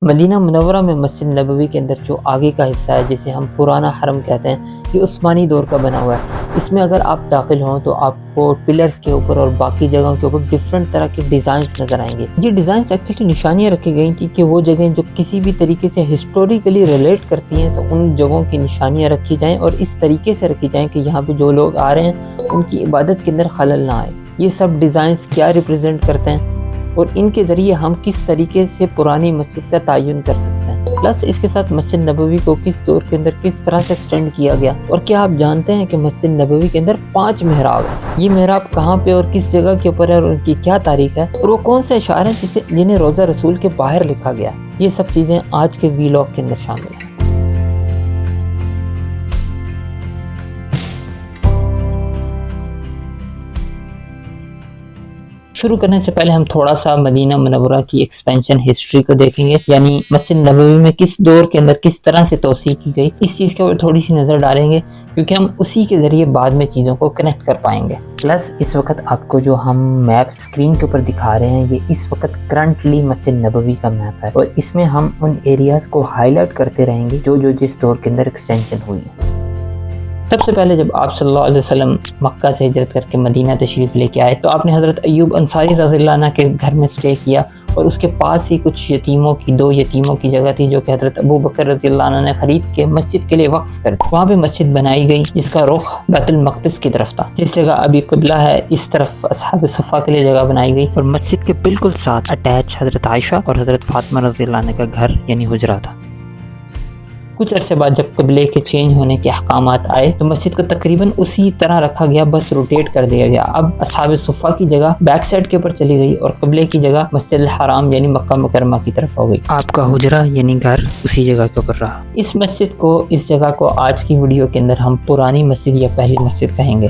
مدینہ منورہ میں مسجد نبوی کے اندر جو آگے کا حصہ ہے جسے ہم پرانا حرم کہتے ہیں، یہ عثمانی دور کا بنا ہوا ہے۔ اس میں اگر آپ داخل ہوں تو آپ کو پلرز کے اوپر اور باقی جگہوں کے اوپر ڈیفرنٹ طرح کے ڈیزائنز نظر آئیں گے۔ یہ ڈیزائنز ایکچولی نشانیاں رکھی گئی تھی کہ وہ جگہیں جو کسی بھی طریقے سے ہسٹوریکلی ریلیٹ کرتی ہیں تو ان جگہوں کی نشانیاں رکھی جائیں اور اس طریقے سے رکھی جائیں کہ یہاں پہ جو لوگ آ رہے ہیں ان کی عبادت کے اندر خلل نہ آئے۔ یہ سب ڈیزائنز کیا ریپرزینٹ کرتے ہیں اور ان کے ذریعے ہم کس طریقے سے پرانی مسجد کا تعین کر سکتے ہیں، پلس اس کے ساتھ مسجد نبوی کو کس دور کے اندر کس طرح سے ایکسٹینڈ کیا گیا۔ اور کیا آپ جانتے ہیں کہ مسجد نبوی کے اندر 5 محراب ہیں؟ یہ محراب کہاں پہ اور کس جگہ کے اوپر ہے اور ان کی کیا تاریخ ہے، اور وہ کون سے اشعار ہیں جنہیں روضہ رسول کے باہر لکھا گیا؟ یہ سب چیزیں آج کے ویلاگ کے اندر شامل ہیں۔ شروع کرنے سے پہلے ہم تھوڑا سا مدینہ منورہ کی ایکسپینشن ہسٹری کو دیکھیں گے، یعنی مسجد نبوی میں کس دور کے اندر کس طرح سے توسیع کی گئی، اس چیز کے اوپر تھوڑی سی نظر ڈالیں گے کیونکہ ہم اسی کے ذریعے بعد میں چیزوں کو کنیکٹ کر پائیں گے۔ پلس اس وقت آپ کو جو ہم میپ اسکرین کے اوپر دکھا رہے ہیں، یہ اس وقت کرنٹلی مسجد نبوی کا میپ ہے اور اس میں ہم ان ایریاز کو ہائی لائٹ کرتے رہیں گے جو جس دور کے اندر ایکسٹینشن ہوئی ہے۔ سب سے پہلے جب آپ صلی اللہ علیہ وسلم مکہ سے ہجرت کر کے مدینہ تشریف لے کے آئے تو آپ نے حضرت ایوب انصاری رضی اللہ عنہ کے گھر میں سٹے کیا اور اس کے پاس ہی کچھ دو یتیموں کی جگہ تھی جو کہ حضرت ابو بکر رضی اللہ عنہ نے خرید کے مسجد کے لیے وقف کر دی۔ وہاں پہ مسجد بنائی گئی جس کا رخ بیت المقدس کی طرف تھا، جس جگہ ابھی قبلہ ہے اس طرف اصحاب صفہ کے لیے جگہ بنائی گئی، اور مسجد کے بالکل ساتھ اٹیچ حضرت عائشہ اور حضرت فاطمہ رضی اللہ عنہ کا گھر یعنی حجرہ تھا۔ کچھ عرصے بعد جب قبلے کے چینج ہونے کے احکامات آئے تو مسجد کو تقریباً اسی طرح رکھا گیا، بس روٹیٹ کر دیا گیا۔ اب اصحاب صفہ کی جگہ بیک سائڈ کے اوپر چلی گئی اور قبلے کی جگہ مسجد الحرام یعنی مکہ مکرمہ کی طرف ہو گئی۔ آپ کا حجرہ یعنی گھر اسی جگہ کے اوپر رہا۔ اس مسجد کو، اس جگہ کو آج کی ویڈیو کے اندر ہم پرانی مسجد یا پہلی مسجد کہیں گے۔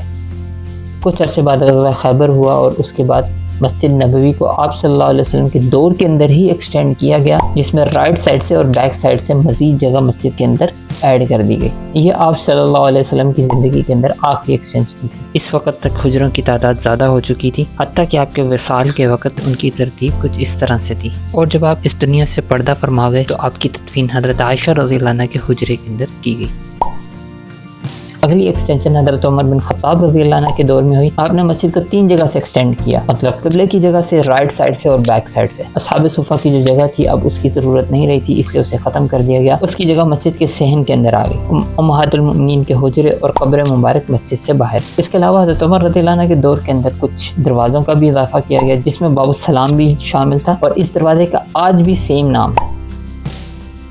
کچھ عرصے بعد غزوہ خیبر ہوا اور اس کے بعد مسجد نبوی کو آپ صلی اللہ علیہ وسلم کے دور کے اندر ہی ایکسٹینڈ کیا گیا، جس میں رائٹ سائڈ سے اور بیک سائڈ سے مزید جگہ مسجد کے اندر ایڈ کر دی گئی۔ یہ آپ صلی اللہ علیہ وسلم کی زندگی کے اندر آخری ایکسٹینشن تھی۔ اس وقت تک حجروں کی تعداد زیادہ ہو چکی تھی، حتیٰ کہ آپ کے وصال کے وقت ان کی ترتیب کچھ اس طرح سے تھی، اور جب آپ اس دنیا سے پردہ فرما گئے تو آپ کی تدفین حضرت عائشہ رضی اللہ عنہ کے حجرے کے اندر کی گئی۔ اگلی ایکسٹینشن حضرت عمر بن خطاب رضی اللہ عنہ کے دور میں ہوئی۔ آپ نے مسجد کو 3 جگہ سے ایکسٹینڈ کیا، مطلب قبلے کی جگہ سے، رائٹ سائڈ سے اور بیک سائڈ سے۔ اصحاب صفہ کی جو جگہ تھی اب اس کی ضرورت نہیں رہی تھی، اس لیے اسے ختم کر دیا گیا۔ اس کی جگہ مسجد کے صحن کے اندر آ گئی۔ امہات المؤمنین کے حجرے اور قبر مبارک مسجد سے باہر۔ اس کے علاوہ حضرت عمر رضی اللہ عنہ کے دور کے اندر کچھ دروازوں کا بھی اضافہ کیا گیا، جس میں باب السلام بھی شامل تھا اور اس دروازے کا آج بھی سیم نام ہے۔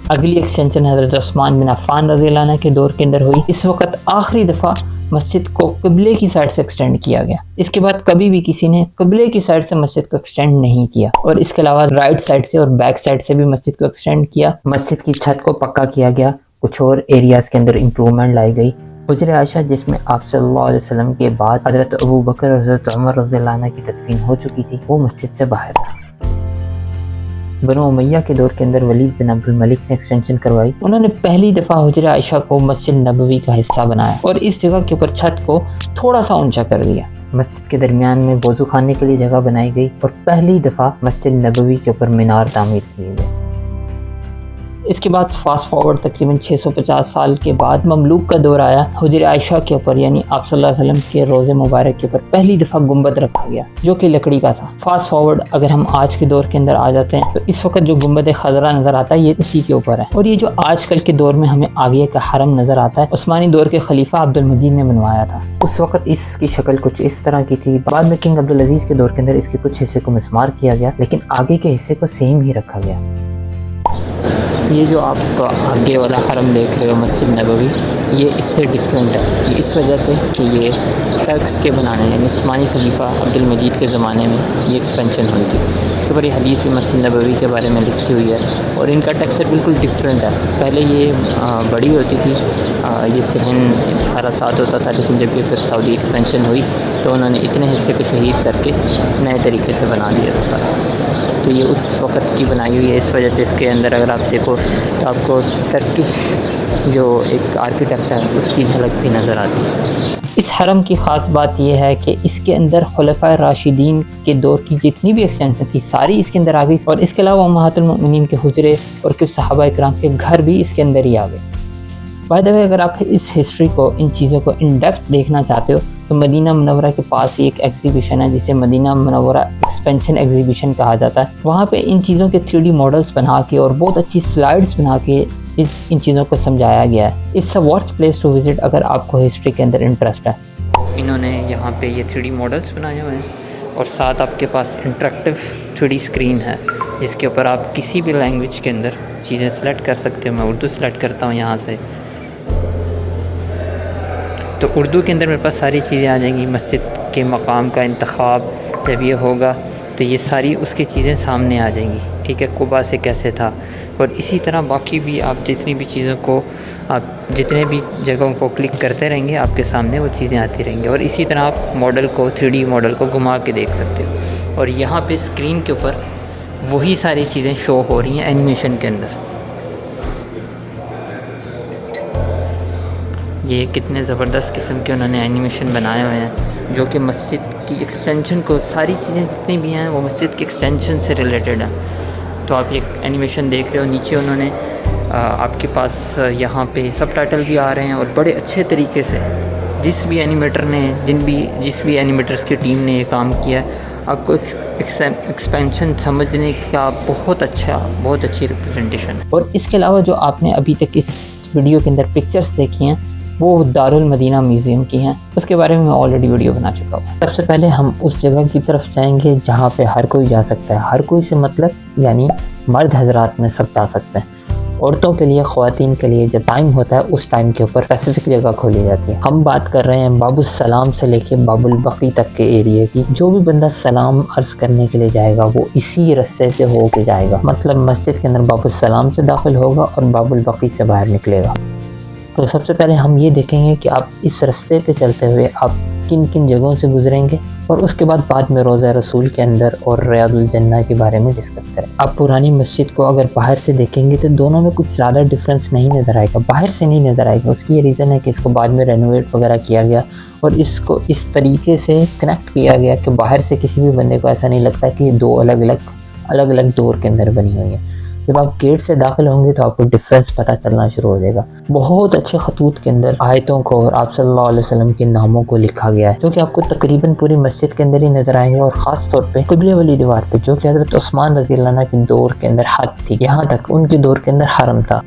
اگلی ایکسٹینشن حضرت عثمان بن عفان رضی اللہ عنہ کے دور کے اندر ہوئی۔ اس وقت آخری دفعہ مسجد کو قبلے کی سائڈ سے ایکسٹینڈ کیا گیا۔ اس کے بعد کبھی بھی کسی نے قبلے کی سائڈ سے مسجد کو ایکسٹینڈ نہیں کیا، اور اس کے علاوہ رائٹ سائڈ سے اور بیک سائڈ سے بھی مسجد کو ایکسٹینڈ کیا۔ مسجد کی چھت کو پکا کیا گیا، کچھ اور ایریاز کے اندر امپروومنٹ لائی گئی۔ حجر عائشہ جس میں آپ صلی اللہ علیہ وسلم کے بعد حضرت ابو بکر اور حضرت عمر رضی اللہ عنہ کی تدفین ہو چکی تھی، وہ مسجد سے باہر تھا۔ بنو امیہ کے دور کے اندر ولید بن عبد الملک نے ایکسٹینشن کروائی۔ انہوں نے پہلی دفعہ حجر عائشہ کو مسجد نبوی کا حصہ بنایا اور اس جگہ کے اوپر چھت کو تھوڑا سا اونچا کر دیا۔ مسجد کے درمیان میں وضو خانے کے لیے جگہ بنائی گئی اور پہلی دفعہ مسجد نبوی کے اوپر مینار تعمیر کیے گئے۔ اس کے بعد فاسٹ فارورڈ تقریباً 650 سال کے بعد مملوک کا دور آیا۔ حجر عائشہ کے اوپر یعنی آپ صلی اللہ علیہ وسلم کے روضے مبارک کے اوپر پہلی دفعہ گنبد رکھا گیا جو کہ لکڑی کا تھا۔ فاسٹ فارورڈ اگر ہم آج کے دور کے اندر آ جاتے ہیں تو اس وقت جو گنبد خضرا نظر آتا ہے یہ اسی کے اوپر ہے، اور یہ جو آج کل کے دور میں ہمیں آگے کا حرم نظر آتا ہے عثمانی دور کے خلیفہ عبد المجید نے بنوایا تھا۔ اس وقت اس کی شکل کچھ اس طرح کی تھی، بعد میں کنگ عبدالعزیز کے دور کے اندر اس کے کچھ حصے کو مسمار کیا گیا، لیکن آگے کے حصے کو سیم ہی رکھا گیا۔ یہ جو آپ آگے والا حرم دیکھ رہے ہو مسجد نبوی، یہ اس سے ڈیفرنٹ ہے، یہ اس وجہ سے کہ یہ ٹرکس کے بنانے یعنی عثمانی خلیفہ عبد المجید کے زمانے میں یہ ایکسپینشن ہوئی تھی۔ اس کے اوپر یہ حدیث بھی مسجد نبوی کے بارے میں لکھی ہوئی ہے اور ان کا ٹیکسچر بالکل ڈیفرنٹ ہے۔ پہلے یہ بڑی ہوتی تھی، یہ صحن سارا ساتھ ہوتا تھا، لیکن جب یہ پھر سعودی ایکسپینشن ہوئی تو انہوں نے اتنے حصے کو شہید کر کے نئے طریقے سے بنا دیا تھا سارا۔ تو یہ اس وقت کی بنائی ہوئی ہے، اس وجہ سے اس کے اندر اگر آپ دیکھو تو آپ کو ٹرکش جو ایک آرکیٹیکٹ ہے اس کی جھلک بھی نظر آتی ہے۔ اس حرم کی خاص بات یہ ہے کہ اس کے اندر خلفائے راشدین کے دور کی جتنی بھی ایکسٹینشن تھی ساری اس کے اندر آ گئی، اور اس کے علاوہ امہات المؤمنین کے حجرے اور کچھ صحابہ اکرام کے گھر بھی اس کے اندر ہی آ گئے۔ بائی دا وے، اگر آپ اس ہسٹری کو، ان چیزوں کو ان ڈیپتھ دیکھنا چاہتے ہو تو مدینہ منورہ کے پاس ہی ایک ایگزیبیشن ہے جسے مدینہ منورہ ایکسپینشن ایگزیبیشن کہا جاتا ہے۔ وہاں پہ ان چیزوں کے 3D ماڈلز بنا کے اور بہت اچھی سلائیڈز بنا کے ان چیزوں کو سمجھایا گیا ہے۔ It's a worth place to visit اگر آپ کو ہسٹری کے اندر انٹرسٹ ہے۔ انہوں نے یہاں پہ یہ 3D ماڈلز بنائے ہوئے ہیں اور ساتھ آپ کے پاس انٹریکٹیو 3D اسکرین ہے جس کے اوپر آپ کسی بھی لینگویج کے اندر چیزیں سلیکٹ کر سکتے ہو۔ میں اردو سلیکٹ کرتا ہوں یہاں سے، تو اردو کے اندر میرے پاس ساری چیزیں آ جائیں گی۔ مسجد کے مقام کا انتخاب جب یہ ہوگا تو یہ ساری اس کی چیزیں سامنے آ جائیں گی، ٹھیک ہے، قباء سے کیسے تھا، اور اسی طرح باقی بھی آپ جتنی بھی چیزوں کو، آپ جتنے بھی جگہوں کو کلک کرتے رہیں گے آپ کے سامنے وہ چیزیں آتی رہیں گی، اور اسی طرح آپ ماڈل کو 3D ماڈل کو گھما کے دیکھ سکتے ہو، اور یہاں پہ اسکرین کے اوپر وہی ساری چیزیں شو ہو رہی ہیں اینیمیشن کے اندر۔ یہ کتنے زبردست قسم کے انہوں نے اینیمیشن بنائے ہوئے ہیں جو کہ مسجد کی ایکسٹینشن کو، ساری چیزیں جتنی بھی ہیں وہ مسجد کی ایکسٹینشن سے ریلیٹڈ ہیں۔ تو آپ یہ اینیمیشن دیکھ رہے ہو، نیچے انہوں نے آپ کے پاس یہاں پہ سب ٹائٹل بھی آ رہے ہیں، اور بڑے اچھے طریقے سے جس بھی اینیمیٹر نے، جس بھی اینیمیٹرز کی ٹیم نے یہ کام کیا ہے، آپ کو ایکسپینشن سمجھنے کا بہت اچھی ریپرزنٹیشن ہے۔ اور اس کے علاوہ جو آپ نے ابھی تک اس ویڈیو کے اندر پکچرز دیکھی ہیں وہ دارالمدینہ میوزیم کی ہیں، اس کے بارے میں آلریڈی ویڈیو بنا چکا ہوں۔ سب سے پہلے ہم اس جگہ کی طرف جائیں گے جہاں پہ ہر کوئی جا سکتا ہے۔ ہر کوئی سے مطلب یعنی مرد حضرات میں سب جا سکتے ہیں۔ عورتوں کے لیے، خواتین کے لیے جب ٹائم ہوتا ہے اس ٹائم کے اوپر اسپیسیفک جگہ کھولی جاتی ہے۔ ہم بات کر رہے ہیں باب السلام سے لے کے باب البقی تک کے ایریے کی۔ جو بھی بندہ سلام عرض کرنے کے لیے جائے گا وہ اسی رستے سے ہو کے جائے گا، مطلب مسجد کے اندر باب السلام سے داخل ہوگا اور باب البقی سے باہر نکلے گا۔ تو سب سے پہلے ہم یہ دیکھیں گے کہ آپ اس رستے پہ چلتے ہوئے آپ کن کن جگہوں سے گزریں گے، اور اس کے بعد میں روضہ رسول کے اندر اور ریاض الجنہ کے بارے میں ڈسکس کریں۔ آپ پرانی مسجد کو اگر باہر سے دیکھیں گے تو دونوں میں کچھ زیادہ ڈفرینس نہیں نظر آئے گا، باہر سے نہیں نظر آئے گا۔ اس کی یہ ریزن ہے کہ اس کو بعد میں رینوویٹ وغیرہ کیا گیا اور اس کو اس طریقے سے کنیکٹ کیا گیا کہ باہر سے کسی بھی بندے کو ایسا نہیں لگتا کہ یہ دو الگ الگ دور کے اندر بنی ہوئی ہیں۔ جب آپ گیٹ سے داخل ہوں گے تو آپ کو ڈفرینس پتہ چلنا شروع ہو جائے گا۔ بہت اچھے خطوط کے اندر آیتوں کو اور آپ صلی اللہ علیہ وسلم کے ناموں کو لکھا گیا ہے جو کہ آپ کو تقریباً پوری مسجد کے اندر ہی نظر آئیں گے، اور خاص طور پہ قبلے والی دیوار پہ جو کہ حضرت عثمان رضی اللہ عنہ کے دور کے اندر حد تھی، یہاں تک ان کے دور کے اندر حرم تھا۔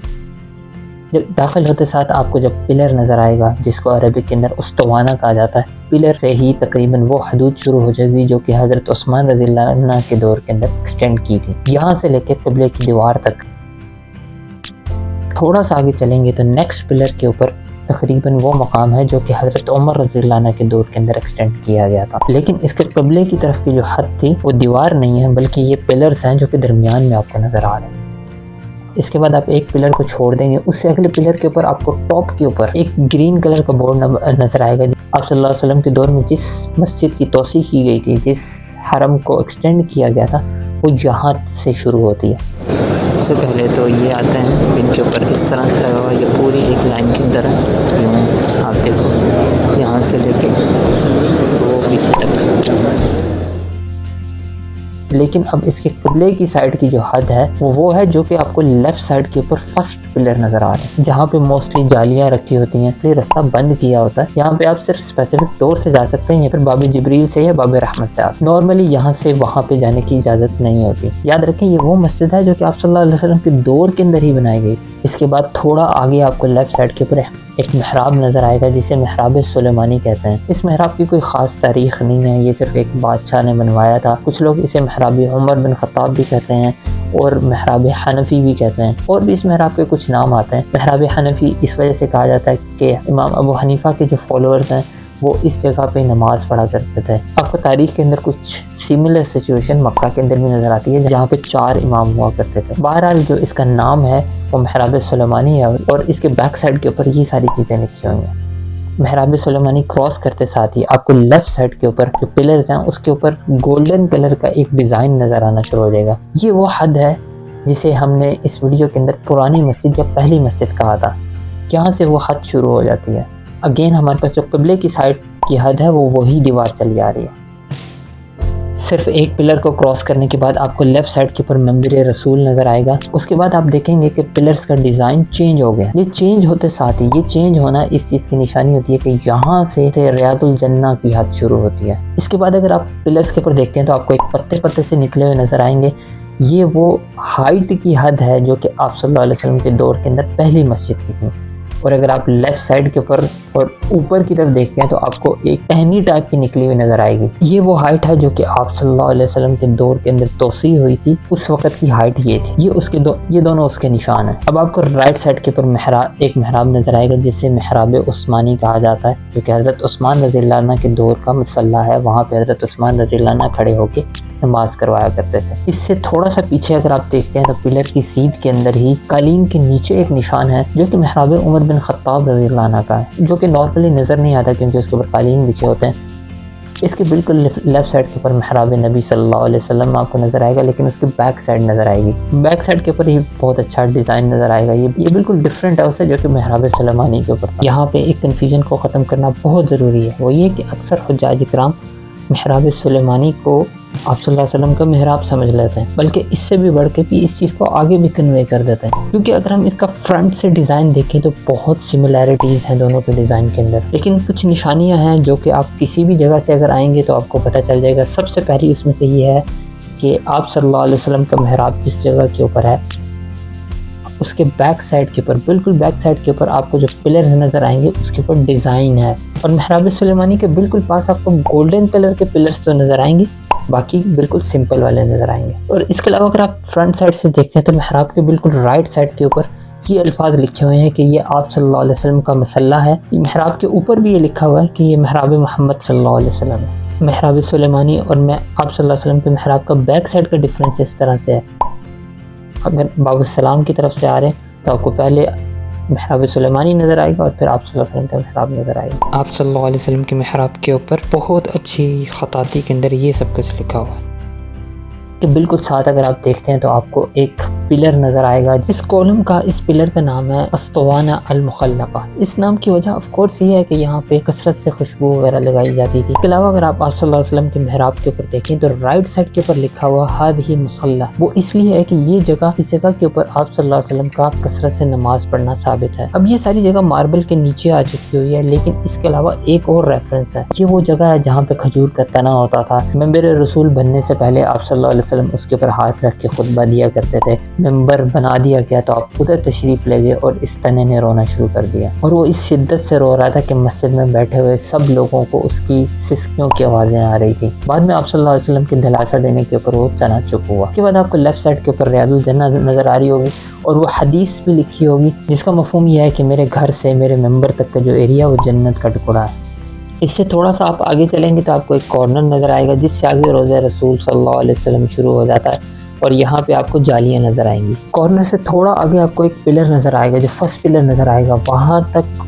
جب داخل ہوتے ساتھ آپ کو جب پلر نظر آئے گا جس کو عربک کے اندر استوانہ کہا جاتا ہے، پلر سے ہی تقریباً وہ حدود شروع ہو جائے گی جو کہ حضرت عثمان رضی اللہ عنہ کے دور کے اندر ایکسٹینڈ کی تھی، یہاں سے لے کے قبلے کی دیوار تک۔ تھوڑا سا آگے چلیں گے تو نیکسٹ پلر کے اوپر تقریباً وہ مقام ہے جو کہ حضرت عمر رضی اللہ عنہ کے دور کے اندر ایکسٹینڈ کیا گیا تھا، لیکن اس کے قبلے کی طرف کی جو حد تھی وہ دیوار نہیں ہے بلکہ یہ پلرز ہیں جو کہ درمیان میں آپ کو نظر آ رہے ہیں۔ اس کے بعد آپ ایک پلر کو چھوڑ دیں گے، اس سے اگلے پلر کے اوپر آپ کو ٹاپ کے اوپر ایک گرین کلر کا بورڈ نظر آئے گا۔ آپ صلی اللہ علیہ وسلم کے دور میں جس مسجد کی توسیع کی گئی تھی، جس حرم کو ایکسٹینڈ کیا گیا تھا، وہ یہاں سے شروع ہوتی ہے۔ سب سے پہلے تو یہ آتے ہیں ان کے اوپر اس طرح سے لگا ہوا، یہ پوری ایک لائن کے اندر ہے، یوں آپ دیکھو یہاں سے لے کے وہ پیچھے تک۔ لیکن اب اس کے قبلے کی سائڈ کی جو حد ہے وہ ہے جو کہ آپ کو لیفٹ سائڈ کے اوپر فرسٹ پلر نظر آ رہے ہیں، جہاں پہ موسٹلی جالیاں رکھی ہوتی ہیں، یہ رستہ بند کیا ہوتا ہے۔ یہاں پہ آپ صرف اسپیسیفک ڈور سے جا سکتے ہیں، یا پھر باب جبریل سے یا باب رحمت سے نارملی یہاں سے وہاں پہ جانے کی اجازت نہیں ہوتی۔ یاد رکھیں یہ وہ مسجد ہے جو کہ آپ صلی اللہ علیہ وسلم کے دور کے اندر ہی بنائی گئی تھی۔ اس کے بعد تھوڑا آگے آپ کو لیفٹ سائڈ کے اوپر ایک محراب نظر آئے گا جسے محراب سلیمانی کہتے ہیں۔ اس محراب کی کوئی خاص تاریخ نہیں ہے، یہ صرف ایک بادشاہ نے بنوایا تھا۔ کچھ لوگ اسے محراب عمر بن خطاب بھی کہتے ہیں اور محراب حنفی بھی کہتے ہیں، اور بھی اس محراب کے کچھ نام آتے ہیں۔ محراب حنفی اس وجہ سے کہا جاتا ہے کہ امام ابو حنیفہ کے جو فالوورز ہیں وہ اس جگہ پہ نماز پڑھا کرتے تھے۔ آپ کو تاریخ کے اندر کچھ سملر سچویشن مکہ کے اندر بھی نظر آتی ہے جہاں پہ 4 امام ہوا کرتے تھے۔ بہرحال جو اس کا نام ہے وہ محراب سلیمانی ہے، اور اس کے بیک سائڈ کے اوپر یہ ساری چیزیں لکھی ہوئی ہیں۔ محراب سلیمانی کراس کرتے ساتھ ہی آپ کو لیفٹ سائڈ کے اوپر جو پلرز ہیں اس کے اوپر گولڈن کلر کا ایک ڈیزائن نظر آنا شروع ہو جائے گا. یہ وہ حد ہے جسے ہم نے اس ویڈیو کے اندر پرانی مسجد یا پہلی مسجد کہا تھا. یہاں سے وہ حد شروع ہو جاتی ہے. اگین ہمارے پاس جو قبلے کی سائڈ کی حد ہے وہ وہی دیوار چلی آ رہی ہے. صرف ایک پلر کو کراس کرنے کے بعد آپ کو لیفٹ سائڈ کے اوپر منبر رسول نظر آئے گا. اس کے بعد آپ دیکھیں گے کہ پلرز کا ڈیزائن چینج ہو گیا. یہ چینج ہوتے ساتھ ہی یہ چینج ہونا اس چیز کی نشانی ہوتی ہے کہ یہاں سے ریاض الجنہ کی حد شروع ہوتی ہے. اس کے بعد اگر آپ پلرز کے اوپر دیکھتے ہیں تو آپ کو ایک پتے پتے سے نکلے ہوئے نظر آئیں گے. یہ وہ ہائٹ کی حد ہے جو کہ آپ صلی اللہ علیہ وسلم کے دور کے اندر پہلی مسجد کی تھی. اور اگر آپ لیفٹ سائڈ کے اوپر اور اوپر کی طرف دیکھتے ہیں تو آپ کو ایک ٹہنی ٹائپ کی نکلی ہوئی نظر آئے گی. یہ وہ ہائٹ ہے جو کہ آپ صلی اللہ علیہ وسلم کے دور کے اندر توسیع ہوئی تھی. اس وقت کی ہائٹ یہ تھی. یہ دونوں اس کے نشان ہیں. اب آپ کو رائٹ سائڈ کے اوپر ایک محراب نظر آئے گا جسے محراب عثمانی کہا جاتا ہے جو کہ حضرت عثمان رضی اللہ عنہ کے دور کا مصلی ہے. وہاں پہ حضرت عثمان رضی اللہ عنہ کھڑے ہو کے نماز کروایا کرتے تھے. اس سے تھوڑا سا پیچھے اگر آپ دیکھتے ہیں تو پلر کی سیدھ کے اندر ہی قالین کے نیچے ایک نشان ہے جو کہ محراب عمر بن خطاب رضی اللہ عنہ کا ہے, جو کہ نارملی نظر نہیں آتا کیونکہ اس کے اوپر قالین بچھے ہوتے ہیں. اس کے بالکل لیفٹ سائڈ کے اوپر محراب نبی صلی اللہ علیہ وسلم آپ کو نظر آئے گا, لیکن اس کی بیک سائڈ نظر آئے گی. بیک سائڈ کے اوپر ہی بہت اچھا ڈیزائن نظر آئے گا. یہ بالکل ڈفرینٹ ہے اس سے جو کہ محراب سلیمانی کے اوپر تھا. یہاں پہ ایک کنفیوژن کو ختم کرنا بہت ضروری ہے. وہ یہ کہ اکثر حجاج کرام محراب سلیمانی کو آپ صلی اللہ علیہ وسلم کا محراب سمجھ لیتے ہیں, بلکہ اس سے بھی بڑھ کے بھی اس چیز کو آگے بھی کنوے کر دیتے ہیں. کیونکہ اگر ہم اس کا فرنٹ سے ڈیزائن دیکھیں تو بہت سملیرٹیز ہیں دونوں کے ڈیزائن کے اندر, لیکن کچھ نشانیاں ہیں جو کہ آپ کسی بھی جگہ سے اگر آئیں گے تو آپ کو پتہ چل جائے گا. سب سے پہلی اس میں سے یہ ہے کہ آپ صلی اللہ علیہ وسلم کا محراب جس جگہ کے اوپر ہے اس کے بیک سائڈ کے اوپر, بالکل بیک سائڈ کے اوپر آپ کو جو پلرز نظر آئیں گے اس کے اوپر ڈیزائن ہے. اور محراب سلیمانی کے بالکل پاس آپ کو گولڈن کلر کے پلرز تو نظر آئیں گے, باقی بالکل سمپل والے نظر آئیں گے. اور اس کے علاوہ اگر آپ فرنٹ سائڈ سے دیکھتے ہیں تو محراب کے بالکل رائٹ سائڈ کے اوپر یہ الفاظ لکھے ہوئے ہیں کہ یہ آپ صلی اللہ علیہ وسلم کا مصلی ہے. محراب کے اوپر بھی یہ لکھا ہوا ہے کہ یہ محراب محمد صلی اللہ علیہ وسلم ہے. محراب سلیمانی اور آپ صلی اللہ علیہ وسلم کے محراب کا بیک سائڈ کا ڈفرینس اس طرح سے ہے. اگر باب السلام کی طرف سے آ رہے ہیں تو آپ کو پہلے محراب سلیمانی نظر آئے گا اور پھر آپ صلی اللہ علیہ وسلم کا محراب نظر آئے گا. آپ صلی اللہ علیہ وسلم کے محراب کے اوپر بہت اچھی خطاطی کے اندر یہ سب کچھ لکھا ہوا ہے کہ بالکل ساتھ اگر آپ دیکھتے ہیں تو آپ کو ایک پلر نظر آئے گا. اس کولم کا اس پلر کا نام ہے اسطوانہ المخلقہ. اس نام کی وجہ آف کورس یہ ہے کہ یہاں پہ کثرت سے خوشبو وغیرہ لگائی جاتی تھی. اس کے علاوہ اگر آپ صلی اللہ علیہ وسلم کے محراب کے اوپر دیکھیں تو رائٹ سائڈ کے اوپر لکھا ہوا ہذہ مصلی, وہ اس لیے ہے کہ اس جگہ کے اوپر آپ صلی اللہ علیہ وسلم کا کثرت سے نماز پڑھنا ثابت ہے. اب یہ ساری جگہ ماربل کے نیچے آ چکی ہوئی ہے, لیکن اس کے علاوہ ایک اور ریفرنس ہے. یہ وہ جگہ ہے جہاں پہ کھجور کا تنا ہوتا تھا. منبر رسول بننے سے پہلے آپ صلی اللہ علیہ وسلم اس کے اوپر ہاتھ رکھ کے خطبہ دیا کرتے تھے. ممبر بنا دیا گیا تو آپ ادھر تشریف لے گئے اور اس تنے نے رونا شروع کر دیا, اور وہ اس شدت سے رو رہا تھا کہ مسجد میں بیٹھے ہوئے سب لوگوں کو اس کی سسکیوں کی آوازیں آ رہی تھی. بعد میں آپ صلی اللہ علیہ وسلم کے دلاسا دینے کے اوپر وہ تنا چپ ہوا. اس کے بعد آپ کو لیفٹ سائڈ کے اوپر ریاض الجنہ نظر آ رہی ہوگی اور وہ حدیث بھی لکھی ہوگی جس کا مفہوم یہ ہے کہ میرے گھر سے میرے ممبر تک کا جو ایریا وہ جنت کا ٹکڑا ہے. اس سے تھوڑا سا آپ آگے چلیں گے تو آپ کو ایک کارنر نظر آئے گا جس سے آگے روضہ رسول صلی اللہ علیہ وسلم شروع ہو جاتا ہے, اور یہاں پہ آپ کو جالیاں نظر آئیں گی. کارنر سے تھوڑا آگے آپ کو ایک پلر نظر آئے گا, جو فرسٹ پلر نظر آئے گا. وہاں تک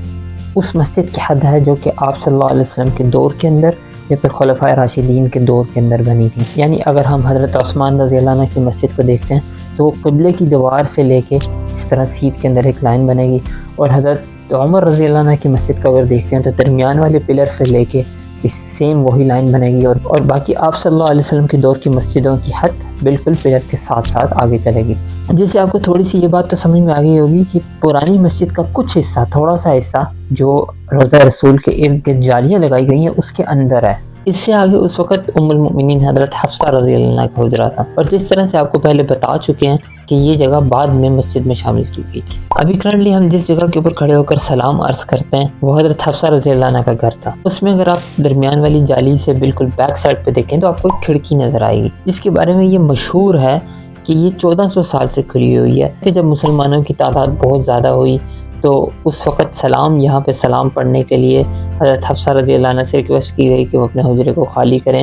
اس مسجد کی حد ہے جو کہ آپ صلی اللہ علیہ وسلم کے دور کے اندر یا پھر خلفائے راشدین کے دور کے اندر بنی تھی. یعنی اگر ہم حضرت عثمان رضی اللہ عنہ کی مسجد کو دیکھتے ہیں تو وہ قبلے کی دیوار سے لے کے اس طرح سیدھ کے اندر ایک لائن بنے گی, اور حضرت عمر رضی اللہ عنہ کی مسجد کو اگر دیکھتے ہیں تو درمیان والے پلر سے لے کے اس سیم وہی لائن بنے گی, اور باقی آپ صلی اللہ علیہ وسلم کے دور کی مسجدوں کی حد بالکل پلر کے ساتھ ساتھ آگے چلے گی. جس سے آپ کو تھوڑی سی یہ بات تو سمجھ میں آ گئی ہوگی کہ پرانی مسجد کا کچھ حصہ, تھوڑا سا حصہ جو روضہ رسول کے ارد گرد جالیاں لگائی گئی ہیں اس کے اندر ہے. اس سے آگے اس وقت ام المؤمنین حضرت حفصہ رضی اللہ عنہ کا حجرہ تھا, اور جس طرح سے آپ کو پہلے بتا چکے ہیں کہ یہ جگہ بعد میں مسجد میں شامل کی گئی تھی. ابھی کرنٹلی ہم جس جگہ کے اوپر کھڑے ہو کر سلام عرض کرتے ہیں وہ حضرت حفصہ رضی اللہ عنہ کا گھر تھا. اس میں اگر آپ درمیان والی جالی سے بالکل بیک سائڈ پہ دیکھیں تو آپ کو ایک کھڑکی نظر آئے گی جس کے بارے میں یہ مشہور ہے کہ یہ 1400 سال سے کھلی ہوئی ہے, کہ جب مسلمانوں کی تعداد بہت زیادہ ہوئی تو اس وقت سلام یہاں پہ سلام پڑھنے کے لیے حضرت حفصہ رضی اللہ عنہ سے ریکویسٹ کی گئی کہ وہ اپنے حجرے کو خالی کریں,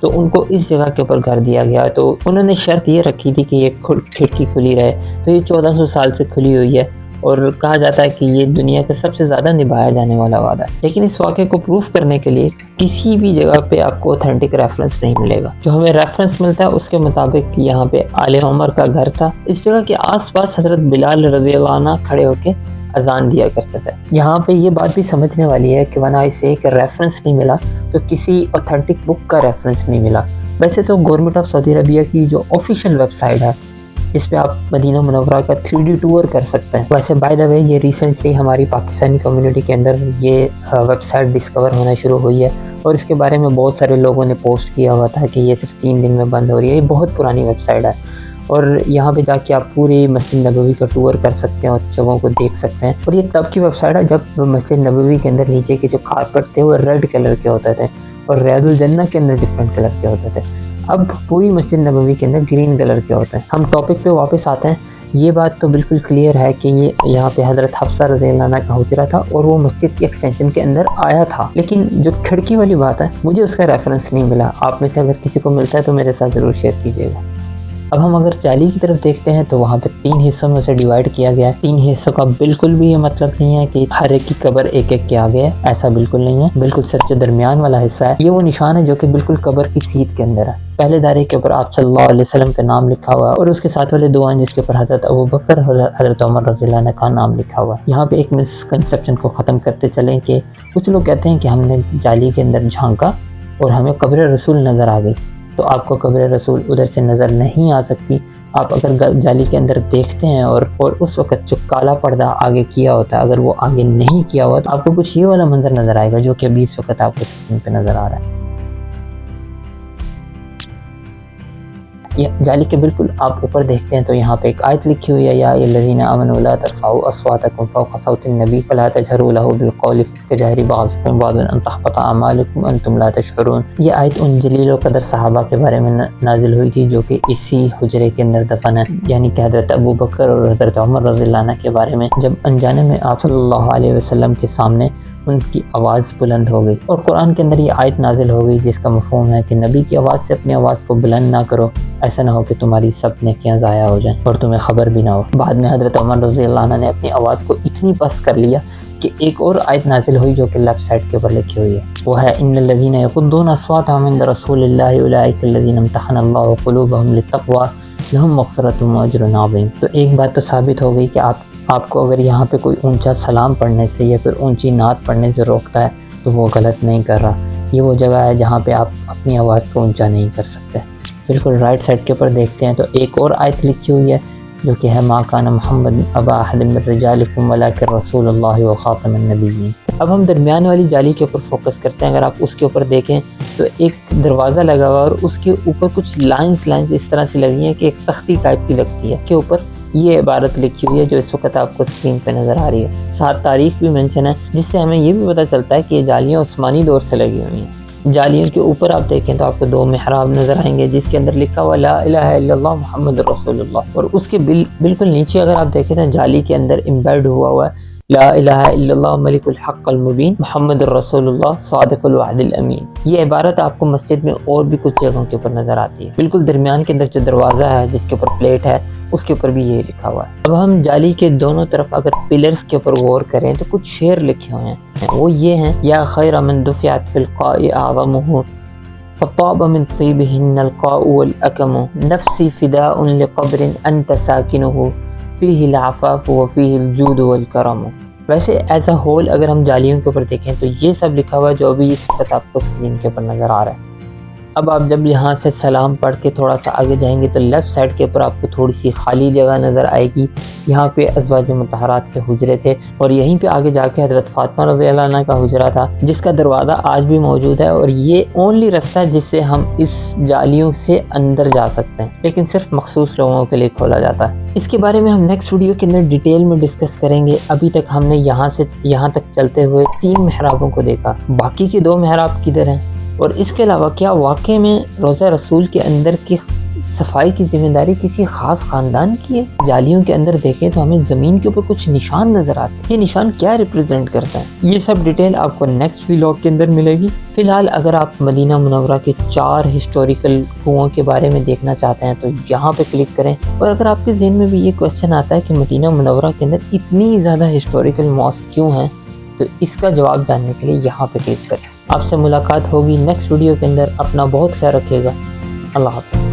تو ان کو اس جگہ کے اوپر گھر دیا گیا. تو انہوں نے شرط یہ رکھی تھی کہ یہ کھڑکی کھلی رہے, تو یہ 1400 سال سے کھلی ہوئی ہے, اور کہا جاتا ہے کہ یہ دنیا کا سب سے زیادہ نبھایا جانے والا وعدہ ہے۔ لیکن اس واقعے کو پروف کرنے کے لیے کسی بھی جگہ پہ آپ کو اوتھینٹک ریفرنس نہیں ملے گا۔ جو ہمیں ریفرنس ملتا ہے اس کے مطابق یہاں پہ آل عمر کا گھر تھا، اس جگہ کے آس پاس حضرت بلال رضی اللہ عنہ کھڑے ہو کے اذان دیا کرتے تھے۔ یہاں پہ یہ بات بھی سمجھنے والی ہے کہ ورنہ اسے ایک ریفرنس نہیں ملا تو کسی اوتھینٹک بک کا ریفرنس نہیں ملا۔ ویسے تو گورنمنٹ آف سعودی عربیہ کی جو آفیشیل ویب سائٹ ہے جس پہ آپ مدینہ منورہ کا 3D ٹور کر سکتے ہیں، ویسے بائی دا وے یہ ریسنٹلی ہماری پاکستانی کمیونٹی کے اندر یہ ویب سائٹ ڈسکور ہونا شروع ہوئی ہے، اور اس کے بارے میں بہت سارے لوگوں نے پوسٹ کیا ہوا تھا کہ یہ صرف 3 دن میں بند ہو رہی ہے۔ یہ بہت پرانی ویب سائٹ ہے، اور یہاں پہ جا کے آپ پوری مسجد نبوی کا ٹور کر سکتے ہیں اور جگہوں کو دیکھ سکتے ہیں۔ اور یہ تب کی ویب سائٹ ہے جب مسجد نبوی کے اندر نیچے کے جو کارپٹ تھے وہ ریڈ کلر کے ہوتے تھے اور ریاض الجنہ کے اندر ڈفرینٹ کلر کے ہوتے تھے۔ اب پوری مسجد نبوی کے اندر گرین کلر کے ہوتے ہیں۔ ہم ٹاپک پہ واپس آتے ہیں۔ یہ بات تو بالکل کلیئر ہے کہ یہ یہاں پہ حضرت حفصہ رضی اللہ عنہ کا حجرہ تھا اور وہ مسجد کی ایکسٹینشن کے اندر آیا تھا، لیکن جو کھڑکی والی بات ہے مجھے اس کا ریفرنس نہیں ملا۔ آپ میں سے اگر کسی کو ملتا ہے تو میرے ساتھ ضرور شیئر کیجیے گا۔ اب ہم اگر جالی کی طرف دیکھتے ہیں تو وہاں پہ 3 حصوں میں اسے ڈیوائیڈ کیا گیا ہے۔ 3 حصوں کا بالکل بھی یہ مطلب نہیں ہے کہ ہر ایک کی قبر ایک ایک کے آگے ہے، ایسا بالکل نہیں ہے۔ بالکل صرف جو درمیان والا حصہ ہے یہ وہ نشان ہے جو کہ بالکل قبر کی سیدھ کے اندر ہے۔ پہلے دائرے کے اوپر آپ صلی اللہ علیہ وسلم کا نام لکھا ہوا ہے اور اس کے ساتھ والے 2 ہیں جس کے اوپر حضرت ابوبکر اور حضرت عمر رضی اللہ عنہ کا نام لکھا ہوا ہے۔ یہاں پہ ایک مسکنسیپشن کو ختم کرتے چلیں کہ کچھ لوگ کہتے ہیں کہ ہم نے جالی کے اندر جھانکا اور ہمیں قبر رسول نظر آ گئی، تو آپ کو قبر رسول ادھر سے نظر نہیں آ سکتی۔ آپ اگر جالی کے اندر دیکھتے ہیں اور اس وقت جو کالا پردہ آگے کیا ہوتا ہے اگر وہ آگے نہیں کیا ہوا تو آپ کو کچھ یہ والا منظر نظر آئے گا جو کہ ابھی اس وقت آپ کو اسکرین پہ نظر آ رہا ہے۔ جالی کے بالکل آپ اوپر دیکھتے ہیں تو یہاں پہ ایک آیت لکھی ہوئی ہے، یا الذین آمنوا لا ترفعوا اصواتکم فوق صوت النبی ولا تجهروا له بالقول كجهر بعضكم بعضا ان تحبط اعمالكم وانتم لا تشعرون۔ یہ آیت ان جلیل و قدر صحابہ کے بارے میں نازل ہوئی تھی جو کہ اسی حجرے کے اندر دفن ہے، یعنی کہ حضرت ابوبکر اور حضرت عمر رضی اللہ عنہ کے بارے میں، جب انجانے میں آپ صلی اللہ علیہ وسلم کے سامنے ان کی آواز بلند ہو گئی اور قرآن کے اندر یہ آیت نازل ہو گئی جس کا مفہوم ہے کہ نبی کی آواز سے اپنی آواز کو بلند نہ کرو، ایسا نہ ہو کہ تمہاری سب نیکیاں ضائع ہو جائیں اور تمہیں خبر بھی نہ ہو۔ بعد میں حضرت عمر رضی اللہ عنہ نے اپنی آواز کو اتنی پست کر لیا کہ ایک اور آیت نازل ہوئی جو کہ لیفٹ سائڈ کے اوپر لکھی ہوئی ہے، وہ ہے ان الذین یغضون اصواتهم عند رسول اللہ اولئک الذین امتحن اللہ قلوبهم للتقوی لهم مغفرۃ واجر عظیم۔ تو ایک بات تو ثابت ہو گئی کہ آپ کو اگر یہاں پہ کوئی اونچا سلام پڑھنے سے یا پھر اونچی نعت پڑھنے سے روکتا ہے تو وہ غلط نہیں کر رہا۔ یہ وہ جگہ ہے جہاں پہ آپ اپنی آواز کو اونچا نہیں کر سکتے۔ بالکل رائٹ سائڈ کے اوپر دیکھتے ہیں تو ایک اور آیت لکھی ہوئی ہے جو کہ ہے ما کان محمد ابا احد من رجالکم ولکن رسول اللہ وخاتم النبیین۔ اب ہم درمیان والی جالی کے اوپر فوکس کرتے ہیں۔ اگر آپ اس کے اوپر دیکھیں تو ایک دروازہ لگا ہوا اور اس کے اوپر کچھ لائنز اس طرح سے لگی ہیں کہ ایک تختی ٹائپ کی لگتی ہے، کے اوپر یہ عبارت لکھی ہوئی ہے جو اس وقت آپ کو اسکرین پہ نظر آ رہی ہے۔ ساتھ تاریخ بھی مینشن ہے جس سے ہمیں یہ بھی پتہ چلتا ہے کہ یہ جالیاں عثمانی دور سے لگی ہوئی ہیں۔ جالیوں کے اوپر آپ دیکھیں تو آپ کو 2 محراب نظر آئیں گے جس کے اندر لکھا ہوا لا الہ الا اللہ محمد رسول اللہ، اور اس کے بالکل نیچے اگر آپ دیکھیں تو جالی کے اندر امبیڈ ہوا ہے لا الہ الا اللہ ملک الحق المبین محمد الرسول اللہ صادق الوعد الامین۔ یہ عبارت آپ کو مسجد میں اور بھی کچھ جگہوں کے اوپر نظر آتی ہے۔ بالکل درمیان کے اندر جو دروازہ ہے جس کے اوپر پلیٹ ہے اس کے اوپر بھی یہ لکھا ہوا ہے۔ اب ہم جالی کے دونوں طرف اگر پلرز کے اوپر غور کریں تو کچھ شعر لکھے ہوئے ہیں، وہ یہ ہیں یا خیر من دفعت فی القاء اعظمہ فطاب من طیبہن القاء والاکم نفسی فداء لقبر انت ساکنہ فیہ العفاف وفیہ الجود والکرم۔ ویسے ایز اے ہول اگر ہم جالیوں کے اوپر دیکھیں تو یہ سب لکھا ہوا ہے جو ابھی اس وقت آپ کو اسکرین کے اوپر نظر آ رہا ہے۔ اب آپ جب یہاں سے سلام پڑھ کے تھوڑا سا آگے جائیں گے تو لیفٹ سائڈ کے اوپر آپ کو تھوڑی سی خالی جگہ نظر آئے گی، یہاں پہ ازواج مطہرات کے حجرے تھے اور یہیں پہ آگے جا کے حضرت فاطمہ رضی اللہ عنہ کا حجرہ تھا جس کا دروازہ آج بھی موجود ہے، اور یہ اونلی رستہ ہے جس سے ہم اس جالیوں سے اندر جا سکتے ہیں، لیکن صرف مخصوص لوگوں کے لیے کھولا جاتا ہے۔ اس کے بارے میں ہم نیکسٹ ویڈیو کے اندر ڈیٹیل میں ڈسکس کریں گے۔ ابھی تک ہم نے یہاں سے یہاں تک چلتے ہوئے 3 محرابوں کو دیکھا، باقی کے 2 محراب کدھر ہیں، اور اس کے علاوہ کیا واقعے میں روضہ رسول کے اندر کی صفائی کی ذمہ داری کسی خاص خاندان کی ہے؟ جالیوں کے اندر دیکھیں تو ہمیں زمین کے اوپر کچھ نشان نظر آتے ہیں، یہ نشان کیا ریپرزینٹ کرتا ہے؟ یہ سب ڈیٹیل آپ کو نیکسٹ ولاگ کے اندر ملے گی۔ فی الحال اگر آپ مدینہ منورہ کے 4 ہسٹوریکل کنوؤں کے بارے میں دیکھنا چاہتے ہیں تو یہاں پہ کلک کریں، اور اگر آپ کے ذہن میں بھی یہ کوشچن آتا ہے کہ مدینہ منورہ کے اندر اتنی زیادہ ہسٹوریکل ماسک کیوں ہیں، تو اس کا جواب جاننے کے لیے یہاں پہ کلک کریں۔ آپ سے ملاقات ہوگی نیکسٹ ویڈیو کے اندر، اپنا بہت خیال رکھیے گا، اللہ حافظ۔